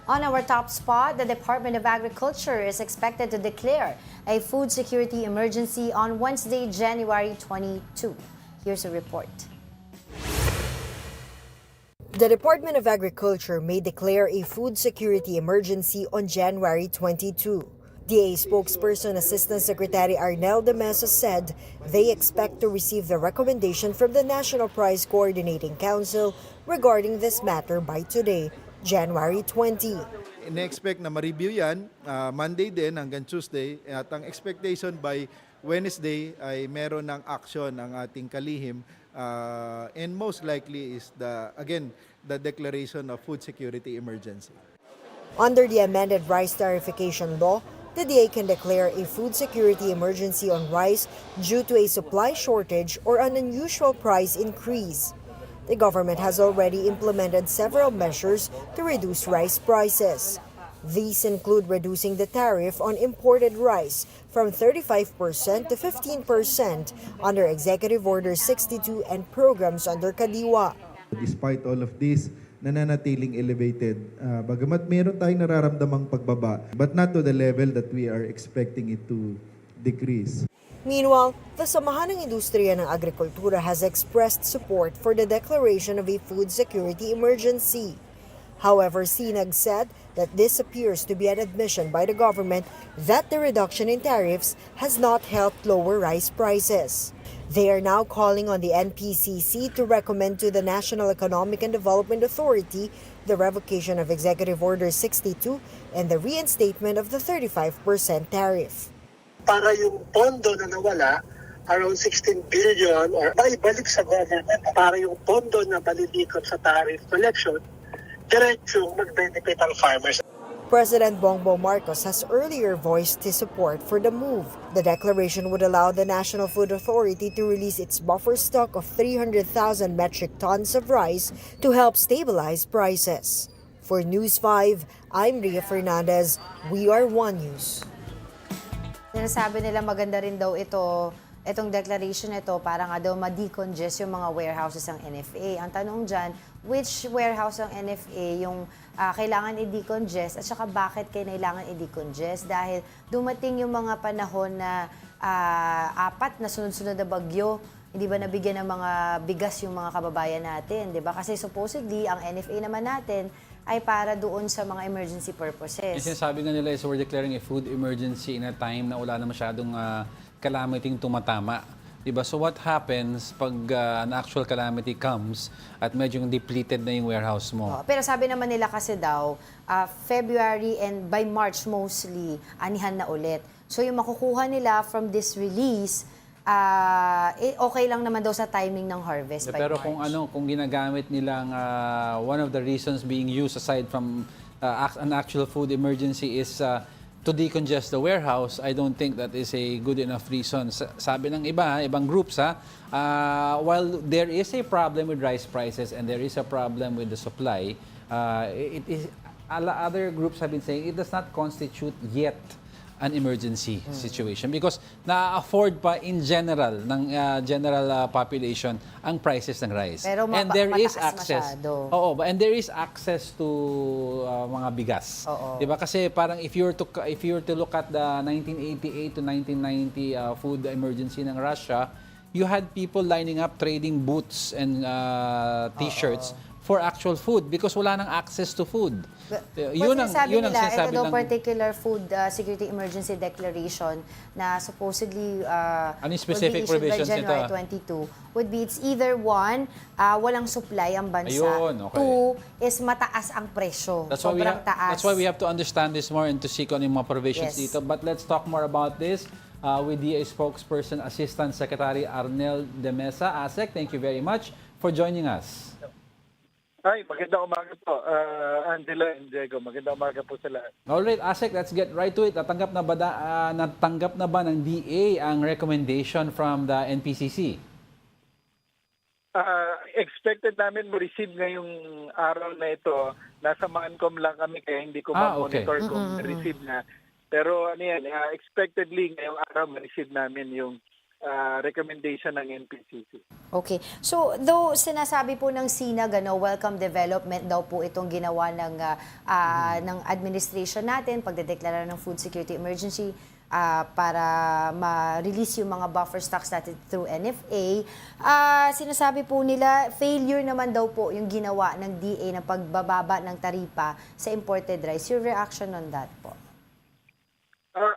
On our top spot, the Department of Agriculture is expected to declare a food security emergency on Wednesday, January 22. Here's a report. The Department of Agriculture may declare a food security emergency on January 22. DA spokesperson Assistant Secretary Arnel de Mesa said they expect to receive the recommendation from the National Price Coordinating Council regarding this matter by today, January 20. In-expect na ma-review yan Monday din hanggang Tuesday at ang expectation by Wednesday ay meron ng action ang ating kalihim and most likely is the declaration of food security emergency. Under the amended rice tariffication law, the DA can declare a food security emergency on rice due to a supply shortage or an unusual price increase. The government has already implemented several measures to reduce rice prices. These include reducing the tariff on imported rice from 35% to 15% under Executive Order 62 and programs under Kadiwa. Despite all of this, nananatiling elevated. Bagamat meron tayong nararamdamang pagbaba, but not to the level that we are expecting it to decrease. Meanwhile, the Samahan ng Industriya ng Agrikultura has expressed support for the declaration of a food security emergency. However, SINAG said that this appears to be an admission by the government that the reduction in tariffs has not helped lower rice prices. They are now calling on the NPCC to recommend to the National Economic and Development Authority the revocation of Executive Order 62 and the reinstatement of the 35% tariff. Para yung pondo na nawala, around 16 billion or maibalik sa government para yung pondo na balilikot sa tariff collection, diretsong mag-benefit ang farmers. President Bongbong Marcos has earlier voiced his support for the move. The declaration would allow the National Food Authority to release its buffer stock of 300,000 metric tons of rice to help stabilize prices. For News 5, I'm Ria Fernandez. We are One News. Sinasabi nila maganda rin daw ito itong declaration nito para nga daw ma-decongest yung mga warehouses ng NFA. Ang tanong dyan, which warehouse ng NFA yung kailangan i-decongest at saka bakit kailangan i-decongest? Dahil dumating yung mga panahon na 4 na sunod-sunod na bagyo, hindi ba nabigyan ng mga bigas yung mga kababayan natin, 'di ba? Kasi supposedly ang NFA naman natin ay para doon sa mga emergency purposes. Yung sinasabi nga nila is we're declaring a food emergency in a time na wala na masyadong calamity tumatama. Diba? So what happens pag an actual calamity comes at medyo depleted na yung warehouse mo? Pero sabi naman nila kasi daw, February and by March mostly, anihan na ulit. So yung makukuha nila from this release, okay lang naman daw sa timing ng harvest by Pero March. kung ginagamit nilang one of the reasons being used aside from an actual food emergency is to decongest the warehouse, I don't think that is a good enough reason. Sabi ng ibang groups, while there is a problem with rice prices and there is a problem with the supply, other groups have been saying it does not constitute yet an emergency situation because na-afford pa in general ng general population ang prices ng rice. Pero and there is mataas access. masyado. Oo, and there is access to mga bigas. Oo. 'Di ba? Kasi parang if you were to look at the 1988 to 1990 food emergency ng Russia, you had people lining up trading boots and t-shirts for actual food because wala nang access to food. Yun ang sinasabi ito daw ng particular food security emergency declaration na supposedly ano yung specific will be issued by provisions nito? January 22 would be it's either one, walang supply ang bansa. Ayun, okay. 2 is mataas ang presyo. That's why Sobrang taas. That's why we have to understand this more and to see kung ano yung mga provisions Yes. dito. But let's talk more about this with DA spokesperson Assistant Secretary Arnel De Mesa. ASEC, thank you very much for joining us. Hi, magandang umaga po, Angela and Diego. Magandang umaga po sa lahat. Alright, ASEC, let's get right to it. Natanggap na ba ng DA ang recommendation from the NPCC? Expected namin ma-receive ngayong araw na ito. Nasa Mancom lang kami kaya hindi ko ma-monitor kung ma-receive na. Pero ano yan, expectedly ngayong araw ma-receive namin yung recommendation ng NPCC. Okay. So, though sinasabi po ng SINAG, welcome development daw po itong ginawa ng administration natin, pagdedeklara ng food security emergency para ma-release yung mga buffer stocks natin through NFA. Sinasabi po nila, failure naman daw po yung ginawa ng DA na pagbababa ng taripa sa imported rice. Your reaction on that po?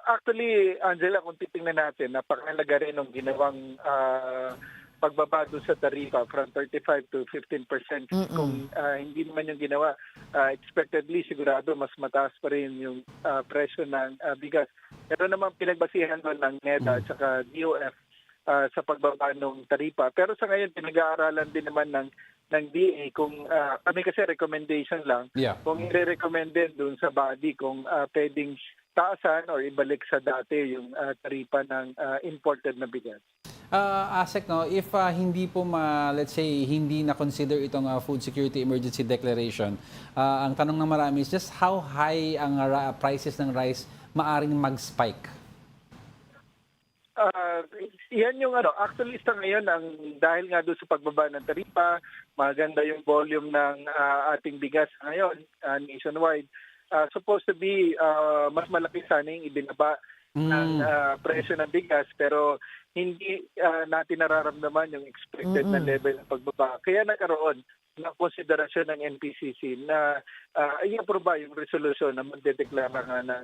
Actually, Angela, kung titingnan natin, napakalaga rin ng ginawang pagbaba doon sa tarifa from 35 to 15%. Kung hindi naman yung ginawa, expectedly sigurado mas mataas pa rin yung presyo ng bigas. Pero naman pinagbasihan doon ng NEDA at saka DOF sa pagbaba ng tarifa. Pero sa ngayon, pinag-aaralan din naman ng DA kung kami kasi recommendation lang. Yeah. Kung i-recommend din doon sa body kung pwedeng taasan or ibalik sa dati yung taripa ng imported na bigas. ASEC, if hindi po let's say hindi na consider itong food security emergency declaration, ang tanong ng marami is just how high ang prices ng rice maaring mag-spike? Yan yung actually sa ngayon dahil nga doon sa pagbaba ng taripa, maganda yung volume ng ating bigas ngayon nationwide. Supposed to be mas malaki sana yung ibinaba ng presyo ng bigas pero hindi natin nararamdaman yung expected na level ng pagbaba. Kaya nagkaroon ng konsiderasyon ng NPCC na i-aproba yung resolution na magdedeklara nga ng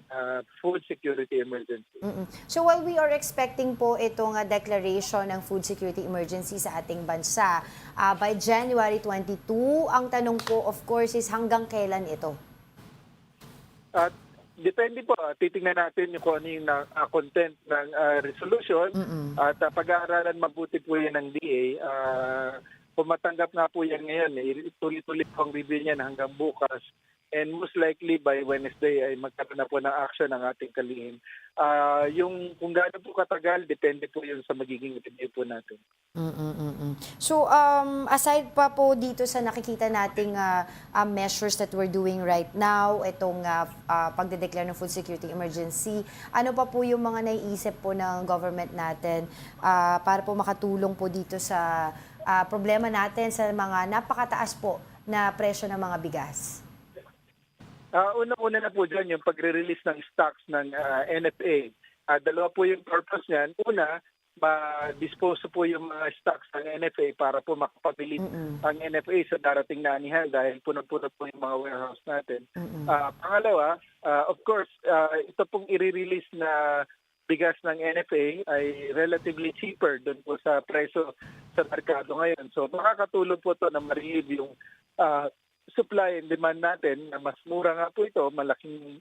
food security emergency. So while we are expecting po itong declaration ng food security emergency sa ating bansa by January 22, ang tanong po of course is hanggang kailan ito? Depende po. Titingnan natin kung ano yung content ng resolution at pag-aaralan mabuti po yan ng DA. Kung matanggap nga po yan ngayon, tuloy-tuloy po ang review niyan hanggang bukas. and most likely by Wednesday ay magkaroon na po ng action ang ating kalihim. Yung kung gaano po katagal, depende po yun sa magiging review po natin. So, aside pa po dito sa nakikita nating measures that we're doing right now, itong pagdedeclare ng food security emergency, ano pa po yung mga naiisip po ng government natin para po makatulong po dito sa problema natin sa mga napakataas po na presyo ng mga bigas? Una-una na po dyan yung pagre-release ng stocks ng NFA. Dalawa po yung purpose niyan. Una, ma-dispose po yung mga stocks ng NFA para po makapabilis ang NFA sa darating na anihan dahil puno-puno po yung mga warehouse natin. Pangalawa, of course, ito pong i-release na bigas ng NFA ay relatively cheaper doon po sa presyo sa merkado ngayon. So makakatulong po ito na ma-relieve yung supply and demand natin na mas mura nga po ito, malaking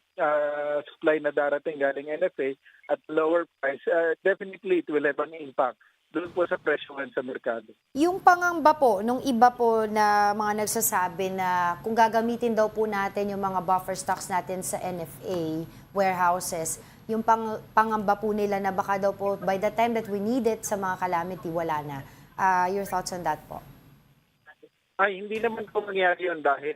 supply na darating galing NFA at lower price. Definitely it will have an impact doon po sa presyo sa merkado. Yung pangamba po, nung iba po na mga nagsasabi na kung gagamitin daw po natin yung mga buffer stocks natin sa NFA warehouses, yung pangamba po nila na baka daw po by the time that we need it sa mga calamity, wala na. Your thoughts on that po? Ay, hindi naman po mangyari yun dahil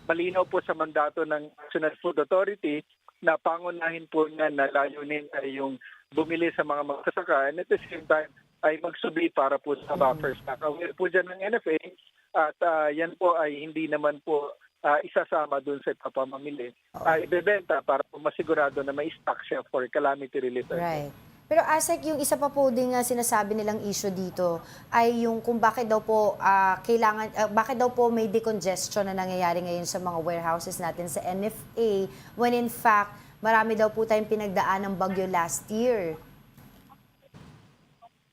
malinaw po sa mandato ng National Food Authority na pangunahin po niya na layunin ay yung bumili sa mga magsasaka and at the same time ay magsubi para po sa buffer stock. Aware po dyan ng NFA at yan po ay hindi naman po isasama dun sa ipapamamili. Ibebenta para po masigurado na may stock siya for calamity relief. Right. Pero Asek, yung isa pa po din sinasabi nilang issue dito ay yung kung bakit daw po bakit daw po may decongestion na nangyayari ngayon sa mga warehouses natin sa NFA when in fact marami daw po tayong pinagdaan ng bagyo last year.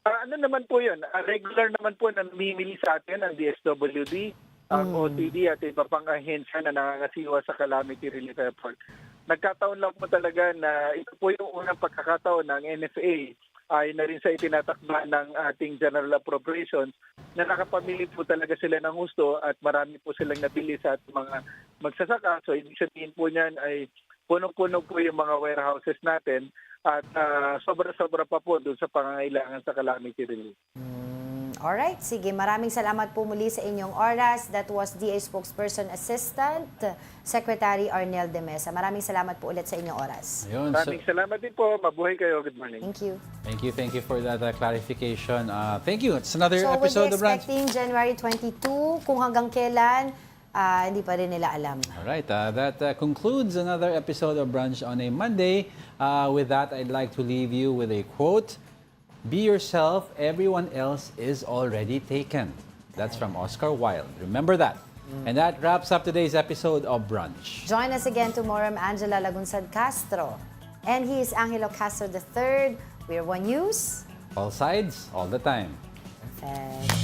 Ano naman po yun? Regular naman po na namimili sa atin ang DSWD, ang OTD at iba pang ahensya na nangangasiwa sa calamity relief effort. Nagkataon lang po talaga na ito po yung unang pagkakataon ng NFA ay na rin sa itinatakba ng ating General Appropriations na nakapamili po talaga sila ng husto at marami po silang nabili sa ating mga magsasaka. So ibig sabihin po niyan ay puno-puno po yung mga warehouses natin at sobra-sobra pa po doon sa pangangailangan sa calamity relief. Alright, sige. Maraming salamat po muli sa inyong oras. That was DA Spokesperson Assistant Secretary Arnel de Mesa. Maraming salamat po ulit sa inyong oras. Ayun, Maraming salamat din po. Mabuhay kayo. Good morning. Thank you. Thank you for that clarification. Thank you. It's another So episode we'll of be Brunch. expecting January 22. Kung hanggang kailan, hindi pa rin nila alam. Alright, that concludes another episode of Brunch on a Monday. With that, I'd like to leave you with a quote. Be yourself, everyone else is already taken. That's from Oscar Wilde. Remember that. And that wraps up today's episode of Brunch. Join us again tomorrow. I'm Angela Lagunsad Castro. And he is Angelo Castro III. We're One News. All sides, all the time. Perfect.